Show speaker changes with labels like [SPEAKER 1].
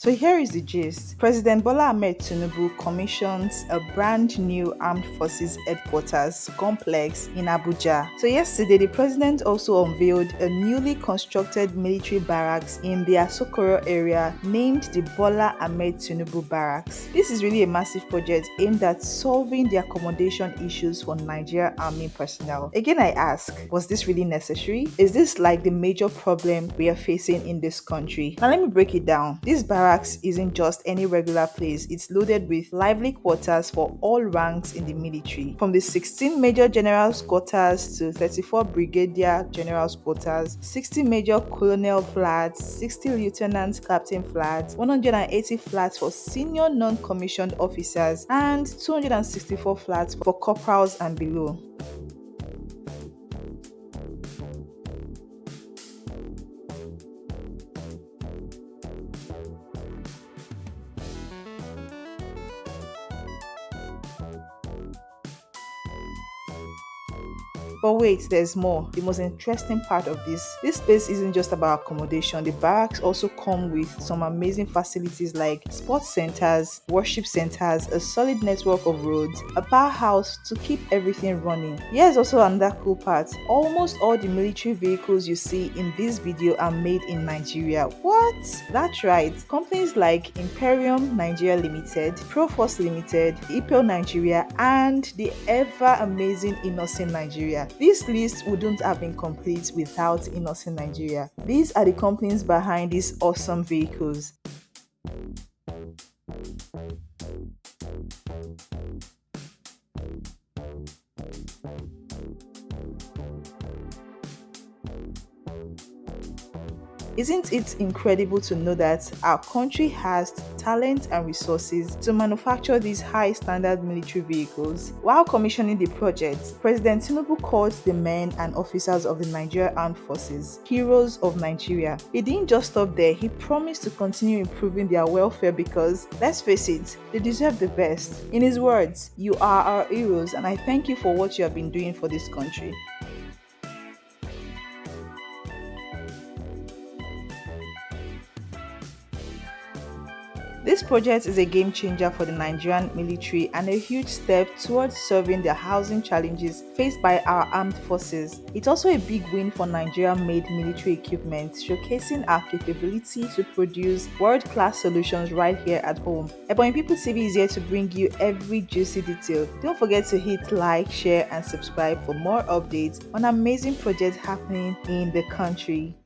[SPEAKER 1] So here is the gist. President Bola Ahmed Tinubu commissions a brand new armed forces headquarters complex in Abuja. So yesterday, the president also unveiled a newly constructed military barracks in the Asokoro area named the Bola Ahmed Tinubu Barracks. This is really a massive project aimed at solving the accommodation issues for Nigeria Army personnel. Again, I ask, was this really necessary? Is this like the major problem we are facing in this country? Now let me break it down. This barracks isn't just any regular place. It's loaded with lively quarters for all ranks in the military, from the 16 major generals quarters to 34 brigadier generals quarters, 60 major colonel flats, 60 lieutenant captain flats, 180 flats for senior non-commissioned officers, and 264 flats for corporals and below. But wait, there's more. The most interesting part of this space isn't just about accommodation. The barracks also come with some amazing facilities like sports centers, worship centers, a solid network of roads, a powerhouse to keep everything running. Here's also another cool part. Almost all the military vehicles you see in this video are made in Nigeria. What? That's right. Companies like Imperium Nigeria Limited, Proforce Limited, Ipel Nigeria, and the ever amazing Innocent Nigeria. This list wouldn't have been complete without Innocent Nigeria. These are the companies behind these awesome vehicles. Isn't it incredible to know that our country has talent and resources to manufacture these high-standard military vehicles? While commissioning the project, President Tinubu called the men and officers of the Nigerian Armed Forces heroes of Nigeria. He didn't just stop there, he promised to continue improving their welfare because, let's face it, they deserve the best. In his words, "You are our heroes and I thank you for what you have been doing for this country." This project is a game changer for the Nigerian military and a huge step towards solving the housing challenges faced by our armed forces. It's also a big win for Nigeria-made military equipment, showcasing our capability to produce world-class solutions right here at home. Ebony People TV is here to bring you every juicy detail. Don't forget to hit like, share, and subscribe for more updates on amazing projects happening in the country.